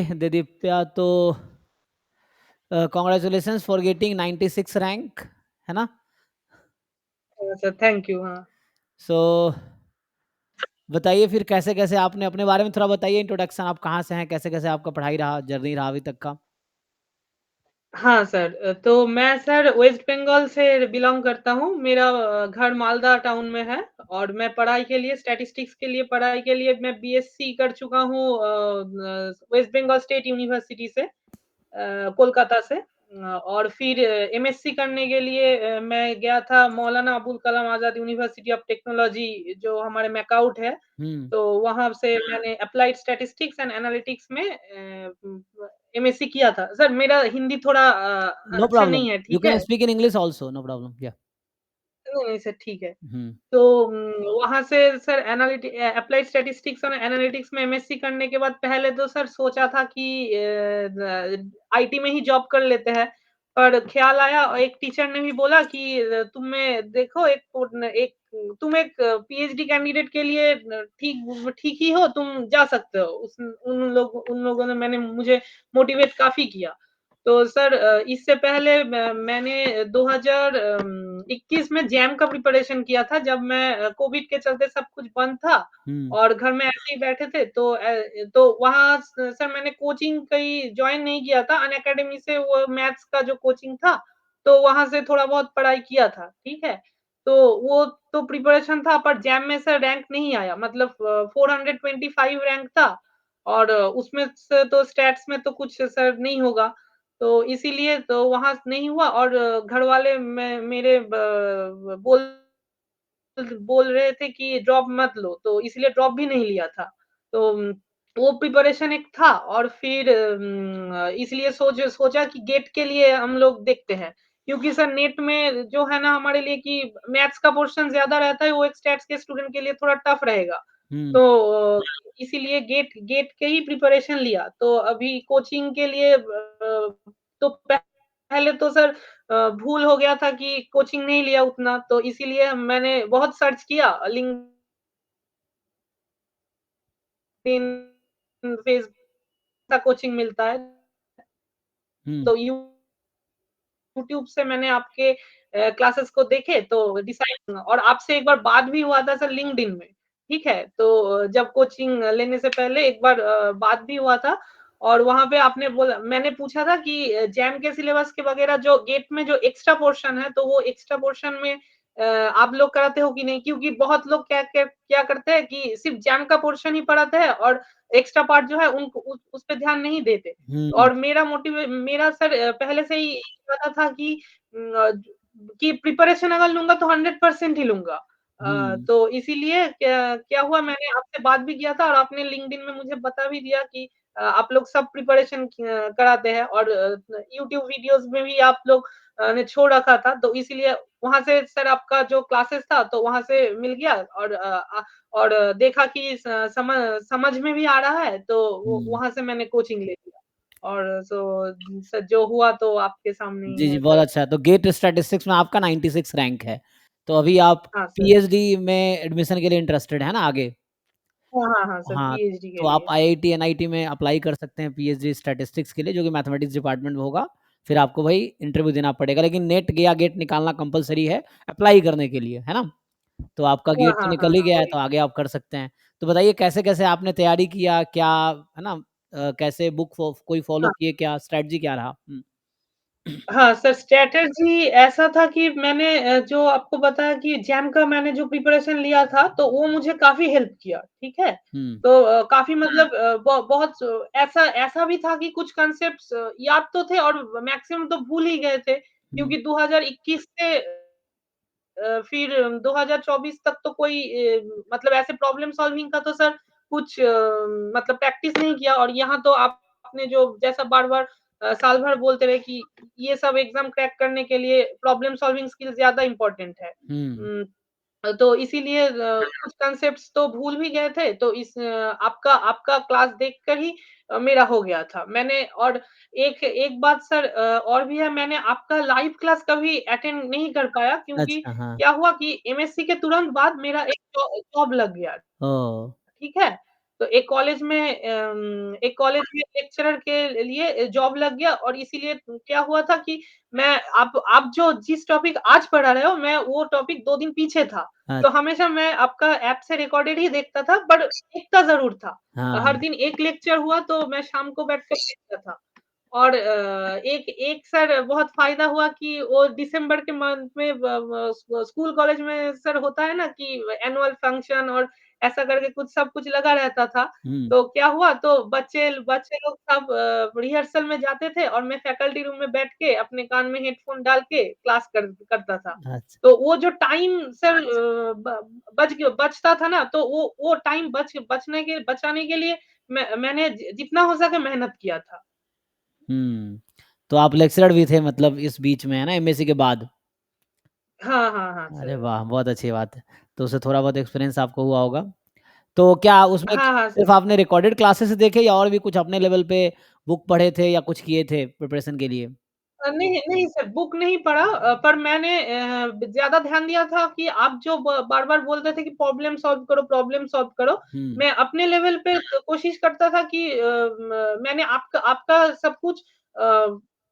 दिदीप्या तो congratulations for getting 96 rank, है ना? Sir thank you. हाँ सो बताइए फिर कैसे-कैसे आपने अपने बारे में थोड़ा बताइए इंट्रोडक्शन, आप कहाँ से हैं? कैसे-कैसे आपका पढ़ाई रहा, जर्नी रहा अभी तक का? हाँ सर, तो मैं सर वेस्ट बंगाल से बिलॉन्ग करता हूँ। मेरा घर मालदा टाउन में है और मैं पढ़ाई के लिए स्टैटिस्टिक्स के लिए पढ़ाई के लिए मैं बीएससी कर चुका हूँ वेस्ट बंगाल स्टेट यूनिवर्सिटी से, कोलकाता से। और फिर एमएससी करने के लिए मैं गया था Maulana Abul Kalam Azad university of technology जो हमारे मैकाउट है। हुँ। तो वहाँ से मैंने अप्लाइड स्टैटिस्टिक्स एंड एनालिटिक्स में एमएससी किया था। सर मेरा हिंदी थोड़ा नो अच्छा प्रॉब्लम। नहीं है, यू ठीक कैन है? Speak in English also, no problem. या नहीं, नहीं सर ठीक है। हुँ, तो वहाँ से सर अप्लाइड स्टैटिस्टिक्स और एनालिटिक्स में एमएससी करने के बाद पहले तो सर सोचा था कि आईटी में ही जॉब कर लेते हैं। पर ख़्याल आया और एक टीचर ने भी बोला कि तुम्हें देखो एक तुम एक पीएचडी कैंडिडेट के लिए ठीक ठीक ही हो, तुम जा सकते हो। उन लोगों ने मैंने मुझे मोटिवेट काफ़ी किया। तो सर इससे पहले मैंने 2021 में जैम का प्रिपरेशन किया था जब मैं कोविड के चलते सब कुछ बंद था हुँ, और घर में ऐसे ही बैठे थे तो वहाँ सर मैंने कोचिंग कहीं जॉइन नहीं किया था अनअकैडमी से वो मैथ्स का जो कोचिंग था तो वहाँ से थोड़ा बहुत पढ़ाई किया था, ठीक है? तो वो तो प्रिपरेशन था पर जैम में सर रैंक नहीं आया मतलब 425 रैंक था और उसमें से तो स्टैट्स में तो कुछ सर नहीं होगा। तो इसीलिए तो वहाँ नहीं हुआ और घर वाले मेरे बोल बोल रहे थे कि ड्रॉप मत लो, तो इसलिए ड्रॉप भी नहीं लिया था। तो वो प्रिपरेशन एक था और फिर इसलिए सोचा कि गेट के लिए हम लोग देखते हैं। क्योंकि सर नेट में जो है ना हमारे लिए कि मैथ्स का पोर्शन ज़्यादा रहता है, वो एक स्टैट्स के स्टूडेंट के लिए थोड़ा टफ रहेगा। हुँ, तो इसीलिए गेट गेट के ही प्रिपरेशन लिया। तो अभी कोचिंग के लिए तो पहले तो सर भूल हो गया था कि कोचिंग नहीं लिया उतना, तो इसीलिए मैंने बहुत सर्च किया लिंक्डइन, फेस का कोचिंग मिलता है। हुँ, तो यूट्यूब से मैंने आपके क्लासेस को देखे तो डिसाइड और आपसे एक बार बात भी हुआ था सर लिंक्डइन में, ठीक है? तो जब कोचिंग लेने से पहले एक बार बात भी हुआ था और वहाँ पे आपने बोला मैंने पूछा था कि जैम के सिलेबस के वगैरह जो गेट में जो एक्स्ट्रा पोर्शन है, तो वो एक्स्ट्रा पोर्शन में आप लोग कराते हो कि नहीं? क्योंकि बहुत लोग क्या करते हैं कि सिर्फ़ जैम का पोर्शन ही पढ़ाते हैं और एक्स्ट्रा पार्ट जो है उनको उस पे ध्यान नहीं देते। हुँ, और मेरा सर पहले से ही इरादा था कि प्रिपरेशन अगर लूँगा तो 100% ही लूँगा। हुँ, तो इसीलिए क्या क्या हुआ मैंने आपसे बात भी किया था और आपने लिंक्डइन में मुझे बता भी दिया कि आप लोग सब प्रिपरेशन कराते हैं और यूट्यूब वीडियोज़ में भी आप लोग ने छोड़ रखा था, तो इसीलिए वहाँ से सर आपका जो क्लासेस था तो वहाँ से मिल गया और देखा कि समझ में भी आ रहा है, तो वो हुँ। वहाँ से मैंने कोचिंग ले लिया। और सो जो हुआ तो आपके सामने ही जी, जी, है बहुत सर। अच्छा। तो गेट स्टैटिस्टिक्स में आपका 96 रैंक है। तो अभी आप हाँ सर। पीएचडी में एडमिशन के लिए इंटरेस्टेड हैं ना आगे? हाँ, हाँ, हाँ सर हाँ, पीएचडी के तो आप लिए। आईआईटी, एनआईटी में अप्लाई कर सकते हैं पीएचडी स्टैटिस्टिक्स के लिए, जो कि मैथमेटिक्स डिपार्टमेंट में होगा। फिर आपको वही इंटरव्यू देना पड़ेगा, लेकिन नेट या गेट निकालना कंपल्सरी है अप्लाई करने के लिए, है ना? तो आपका हाँ, गेट तो हाँ, हाँ, निकल ही हाँ गया है, वही। तो आगे आप कर सकते हैं। तो बताइए कैसे-कैसे आपने तैयारी किया? क्या है ना कैसे बुक कोई फ़ॉलो हाँ। किए? क्या स्ट्रैटेजी क्या रहा? हुँ, हाँ, सर स्ट्रैटेजी ऐसा था कि मैंने जो आपको बताया कि जैम का मैंने जो प्रिपरेशन लिया था, तो वो मुझे काफ़ी हेल्प किया, ठीक है? हुँ, तो काफ़ी मतलब बहुत ऐसा ऐसा भी था कि कुछ कॉन्सेप्ट्स याद तो थे और मैक्सिमम तो भूल ही गए थे, हुँ, क्योंकि 2021 से फिर 2024 तक तो कोई मतलब ऐसे प्रॉब्लम सॉल्विंग का तो सर कुछ मतलब प्रैक्टिस नहीं किया और यहाँ तो आपने जो जैसा बार-बार साल भर बोलते रहे कि ये सब एग्ज़ाम क्रैक करने के लिए प्रॉब्लम सॉल्विंग स्किल ज़्यादा इम्पोर्टेंट है। हुँ, तो इसीलिए कुछ कॉन्सेप्ट्स तो भूल भी गए थे, तो आपका आपका क्लास देखकर ही मेरा हो गया था। मैंने और एक एक बात सर और भी है मैंने आपका लाइव क्लास कभी अटेंड नहीं कर पाया क्योंकि अच्छा, हाँ। क्या हुआ कि एमएससी के तुरंत बाद मेरा एक जॉब लग गया। ओह! ठीक है? तो एक कॉलेज में लेक्चरर के लिए जॉब लग गया और इसीलिए क्या हुआ था कि मैं आप जो जिस टॉपिक आज पढ़ा रहे हो, मैं वो टॉपिक 2 दिन पीछे था। हाँ, तो हमेशा मैं आपका ऐप से रिकॉर्डेड ही देखता था, बट देखता ज़रूर था। हर हाँ। दिन एक लेक्चर हुआ तो मैं शाम को बैठ कर देखता था। और एक एक सर बहुत फ़ायदा हुआ कि वो दिसंबर के मंथ में ब ब स्कूल कॉलेज में सर होता है ना कि एनुअल फंक्शन और ऐसा करके कुछ सब कुछ लगा रहता था। हुँ, तो क्या हुआ तो बच्चे बच्चे लोग सब रिहर्सल में जाते थे और मैं फैकल्टी रूम में बैठ के अपने कान में हेडफ़ोन डाल के क्लास करता था। अच्छा। तो वो जो टाइम सर ब बचता था ना तो वो टाइम बचाने के लिए मैंने जितना हो सके मेहनत किया था। हुँ, तो आप लेक्चरर भी थे मतलब इस बीच में, है ना, एमएससी के बाद? हाँ, हाँ, हाँ, अरे सर। वाह! बहुत अच्छी बात है। तो उससे थोड़ा बहुत एक्सपीरियंस आपको हुआ होगा। तो क्या उसमें हाँ, हाँ, सिर्फ़ सर। आपने रिकॉर्डेड क्लासेस देखे या और भी कुछ अपने लेवल पे बुक पढ़े थे या कुछ किए थे प्रिपरेशन के लिए? नहीं, नहीं सर, बुक नहीं पढ़ा, पर मैंने ज़्यादा ध्यान दिया था कि आप जो बार-बार बोलते थे कि प्रॉब्लम सॉल्व करो। हुँ, मैं अपने लेवल पे कोशिश करता था कि मैंने आपका आपका सब कुछ अ,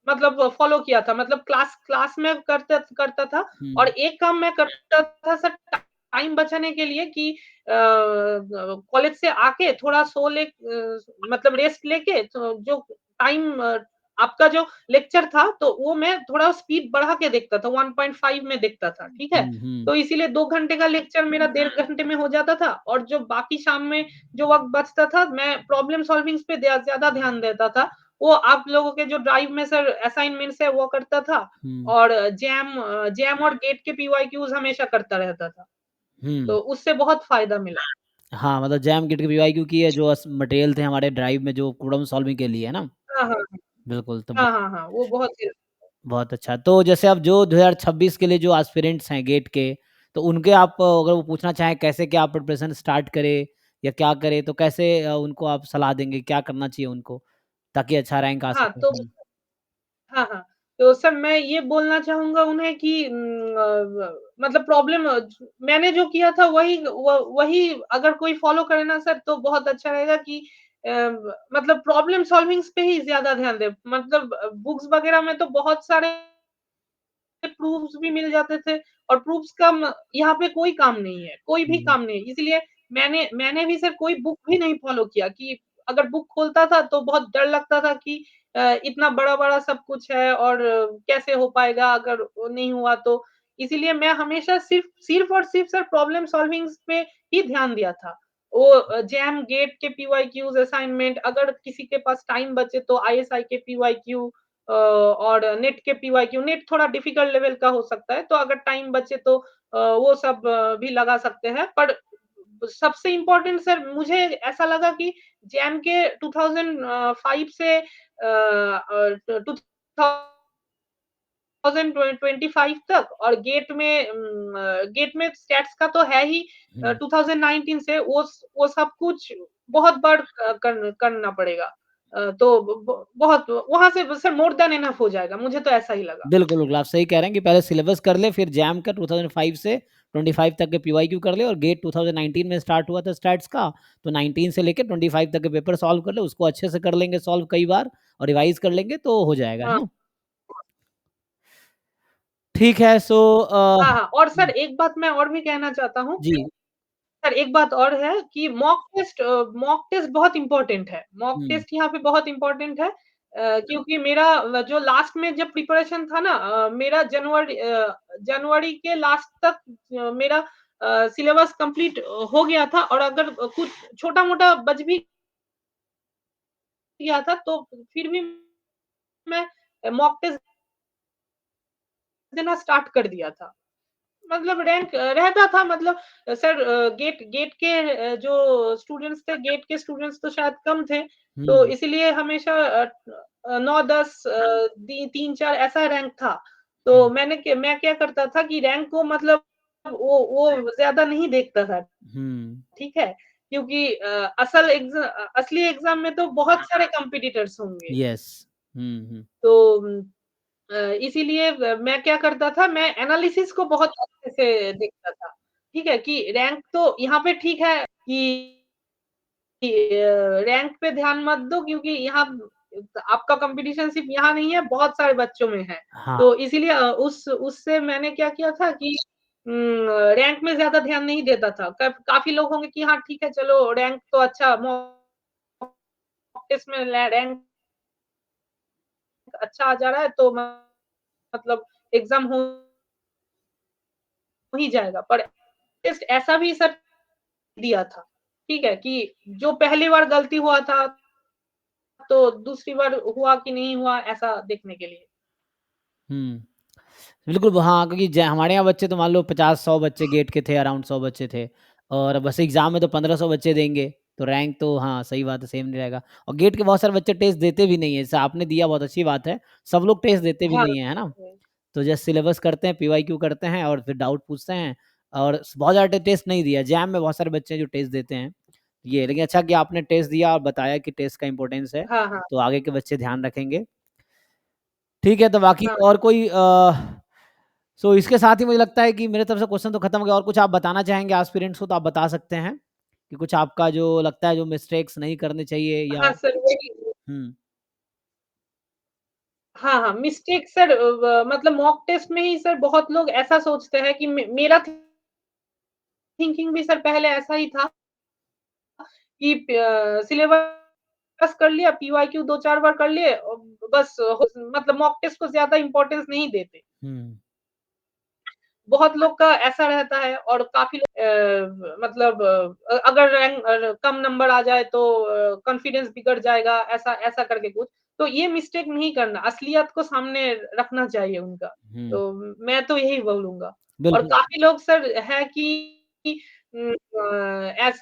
मतलब फ़ॉलो किया था। मतलब क्लास क्लास में करता करता था और हुँ, एक काम मैं करता था सर टाइम बचाने के लिए कि कॉलेज से आके थोड़ा मतलब रेस्ट लेके तो जो टाइम आपका जो लेक्चर था, तो वो मैं थोड़ा स्पीड बढ़ा के देखता था, 1.5 में देखता था, ठीक है? हुँ, हुँ, तो इसीलिए 2 घंटे का लेक्चर मेरा 1.5 घंटे में हो जाता था और जो बाकी शाम में जो वक़्त बचता था, मैं प्रॉब्लम सॉल्विंग्स पे ज़्यादा ध्यान देता था। वो आप लोगों के जो ड्राइव में सर असाइनमेंट्स है, वो करता था हुँ, और जैम और गेट के पीवाईक्यूज़ हमेशा करता रहता था। हुँ। तो उससे बहुत फ़ायदा मिला। हाँ, मतलब जैम गिट के पीवाईक्यू की है जो मटेरियल थे हमारे ड्राइव में जो प्रॉब्लम सॉल्विंग के लिए, है ना? हाँ, हाँ, हाँ। बिल्कुल, तो हाँ, हाँ, हाँ, वो बहुत ही बहुत अच्छा। तो जैसे अब जो 2026 के लिए जो एस्पिरेंट्स हैं गेट के, तो उनके आप अगर वो पूछना चाहें कैसे क्या प्रिपरेशन स्टार्ट करें या क्या करें, तो कैसे उनको आप सलाह देंगे, क्या करना चाहिए उनको ताकि अच्छा रैंक आ हाँ, सके? तो हुँ, हाँ, हाँ। तो सर मैं ये बोलना चाहूँगा उन्हें कि मतलब मैंने जो किया था वही अगर कोई फ़ॉलो करे ना सर तो बहुत अच्छा रहेगा कि मतलब प्रॉब्लम सॉल्विंग्स पे ही ज़्यादा ध्यान दें। मतलब बुक्स वग़ैरह में तो बहुत सारे प्रूफ्स भी मिल जाते थे और प्रूफ्स का यहाँ पे कोई काम नहीं है, कोई भी हुँ, काम नहीं है। इसलिए मैंने भी सर कोई बुक भी नहीं फ़ॉलो किया कि अगर बुक खोलता था तो बहुत डर लगता था कि इतना बड़ा-बड़ा सब कुछ है और कैसे हो पाएगा अगर वो नहीं हुआ तो। इसीलिए मैं हमेशा सिर्फ़ और सिर्फ़ सर प्रॉब्लम सॉल्विंग्स पे ही ध्यान दिया था। वो जैम, गेट के पीवाईक्यूज़, असाइनमेंट अगर किसी के पास टाइम बचे तो आईएसआई के पीवाईक्यू और नेट के पीवाईक्यू नेट थोड़ा डिफिकल्ट लेवल का हो सकता है, तो अगर टाइम बचे तो वो सब भी लगा सकते हैं। पर सबसे इम्पोर्टेंट सर मुझे ऐसा लगा कि जैम के 2005 से 2025 तक और गेट में स्टैट्स का तो है ही हुँ। 2019 से वो सब कुछ बहुत बार करना पड़ेगा। तो बहुत वहाँ से सर मोर देन इनफ हो जाएगा, मुझे तो ऐसा ही लगा। बिल्कुल, बिल्कुल, आप सही कह रहे हैं कि पहले सिलेबस कर ले, फिर जैम का 2005 से 25 तक के पीवाईक्यू कर ले और गेट 2019 में स्टार्ट हुआ था स्टैट्स का, तो 19 से लेके 25 तक के पेपर सॉल्व कर ले, उसको अच्छे से कर लेंगे सॉल्व कई बार और रिवाइज़ कर लेंगे तो हो जाएगा, है हाँ, ना? ठीक है, सो हाँ, हाँ और सर हुँ, एक बात मैं और भी कहना चाहता हूँ जी, सर एक बात और है कि मॉक टेस्ट बहुत इम्पोर्टेंट है। मॉक हुँ, टेस्ट यहाँ पे बहुत इम्पोर्टेंट है क्योंकि मेरा जो लास्ट में जब प्रिपरेशन था ना मेरा जनवरी के लास्ट तक मेरा सिलेबस कंप्लीट हो गया था और अगर कुछ छोटा-मोटा बच भी गया था तो फिर भी मैं मॉक टेस्ट देना स्टार्ट कर दिया था। मतलब रैंक रहता था मतलब सर गेट के जो स्टूडेंट्स थे, गेट के स्टूडेंट्स तो शायद कम थे, तो हुँ, इसीलिए हमेशा 9-10 दी 3-4 ऐसा रैंक था। तो हुँ, मैं क्या करता था कि रैंक को मतलब वो ज़्यादा नहीं देखता था, हुँ, ठीक है? क्योंकि असली एग्ज़ाम में तो बहुत सारे कॉम्पिटिटर्स होंगे। येस, हुँ, हुँ, तो अ, इसीलिए मैं क्या करता था, मैं एनालिसिस को बहुत अच्छे से देखता था। ठीक है? कि रैंक तो यहाँ पे ठीक है कि रैंक पे ध्यान मत दो क्योंकि यहाँ आपका कंपटीशन सिर्फ यहाँ नहीं है, बहुत सारे बच्चों में है। हाँ। तो इसीलिए उस उससे मैंने क्या किया था कि रैंक में ज़्यादा ध्यान नहीं देता था। काफ़ी लोग होंगे कि हाँ, ठीक है चलो रैंक तो अच्छा मॉक टेस्ट में रैंक अच्छा आ जा रहा है तो मतलब एग्ज़ाम हो ही जाएगा। पर टेस्ट ऐसा भी सर दिया था, ठीक है? कि जो पहली बार गलती हुआ था तो दूसरी बार हुआ कि नहीं हुआ ऐसा देखने के लिए। हुँ। बिल्कुल, हाँ, क्योंकि ज हमारे यहाँ बच्चे तो मान लो 50-100 बच्चे गेट के थे, अराउंड 100 बच्चे थे और बस एग्ज़ाम में तो 1500 बच्चे देंगे, तो रैंक तो हाँ, सही बात है, सेम नहीं रहेगा और गेट के बहुत सारे बच्चे टेस्ट देते भी नहीं है, जैसे आपने दिया बहुत अच्छी बात है, सब लोग टेस्ट देते भी हाँ, नहीं है, है ना? हुँ। तो जस्ट सिलेबस करते हैं, पीवाईक्यू करते हैं और फिर डाउट पूछते हैं और बहुत ज़्यादा टेस्ट नहीं दिया, जैम में बहुत सारे बच्चे हैं जो टेस्ट देते हैं, ये लेकिन अच्छा किया आपने टेस्ट दिया और बताया कि टेस्ट का इम्पोर्टेंस है, हाँ, हाँ, तो आगे के बच्चे ध्यान रखेंगे। ठीक है, तो बाकी हाँ। और कोई सो इसके साथ ही मुझे लगता है कि मेरे तरफ से क्वेश्चन तो खत्म हो गया और कुछ आप बताना चाहेंगे एस्पिरेंट्स को तो आप बता सकते हैं, कि कुछ आपका जो लगता है जो मिस्टेक्स नहीं करने चाहिए या हाँ सर, वही हुँ, हाँ, हाँ, मिस्टेक सर मतलब मॉक टेस्ट में ही सर बहुत लोग ऐसा सोचते हैं कि मेरा थिंकिंग भी सर पहले ऐसा ही था कि सिलेबस कर लिया, पीवाईक्यू 2-4 बार कर लिए बस मतलब मॉक टेस्ट को ज़्यादा इम्पोर्टेंस नहीं देते। हुँ, बहुत लोग का ऐसा रहता है और काफ़ी लोग मतलब अगर रैंक कम नंबर आ जाए तो कॉन्फिडेंस बिगड़ जाएगा, ऐसा ऐसा करके कुछ। तो ये मिस्टेक नहीं करना, असलियत को सामने रखना चाहिए उनका। हुँ, तो मैं तो यही बोलूँगा और बिल्कुल, काफ़ी लोग सर है कि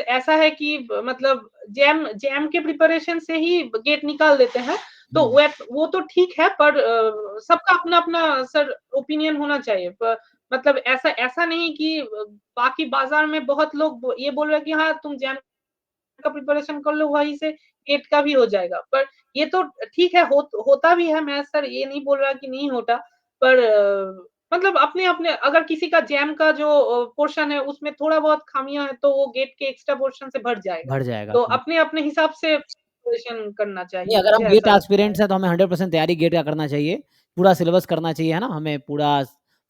ऐसा है कि मतलब जैम जैम के प्रिपरेशन से ही गेट निकाल देते हैं। तो हुँ, वो तो ठीक है पर सबका अपना-अपना सर ओपिनियन होना चाहिए। मतलब ऐसा ऐसा नहीं कि बाकी बाज़ार में बहुत लोग ये बोल रहे हैं कि हाँ, तुम जैम का प्रिपरेशन कर लो, वहीं से गेट का भी हो जाएगा। पर ये तो ठीक है, होता भी है, मैं सर ये नहीं बोल रहा कि नहीं होता। पर मतलब अपने-अपने अगर किसी का जैम का जो पोर्शन है, उसमें थोड़ा बहुत खामियाँ हैं, तो वो गेट के एक्स्ट्रा पोर्शन से भर जाएगा। बढ़ जाएगा। तो हुँ। अपने-अपने हिसाब से प्रिपरेशन करना नहीं, चाहिए, अगर हम मुझे गेट ऐसा लगता है। एस्पिरेंट्स हैं तो हमें 100% तैयारी गेट का करना चाहिए। पूरा सिलेबस करना चाहिए, है ना? हमें पूरा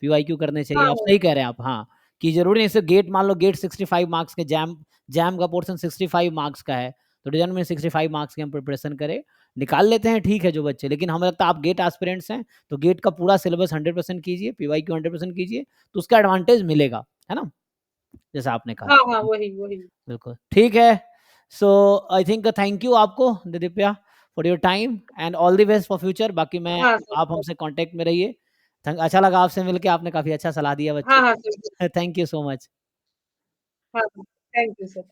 पीवाईक्यू करने चाहिए। हाँ, आप सही कह रहे हैं आप, हाँ, कि ज़रूरी नहीं सिर्फ़ गेट मान लो गेट 65 मार्क्स के जैम जैम का पोर्शन 65 मार्क्स का है, तो रिजल्ट में 65 मार्क्स की हम प्रिपरेशन करें। निकाल लेते हैं ठीक है जो बच्चे, लेकिन हमें लगता है आप गेट एस्पिरेंट्स हैं, तो गेट का पूरा सिलेबस 100% कीजिए, पीवाईक्यू 100% कीजिए, तो उसका एडवांटेज मिलेगा, है ना? जैसा आपने कहा। हाँ, हाँ, वही, वही। बिल्कुल, ठीक है। सो आई थिंक थैंक यू आपको Divya for your time and all the best for future बाकी मैं हाँ, सर। आप हमसे कॉन्टैक्ट में रहिए। अच्छा लगा आपसे मिलके, आपने काफ़ी अच्छा सलाह दिया हाँ, बच्चों हाँ, को। Sir. Thank you so much. हाँ, हाँ। Thank you sir.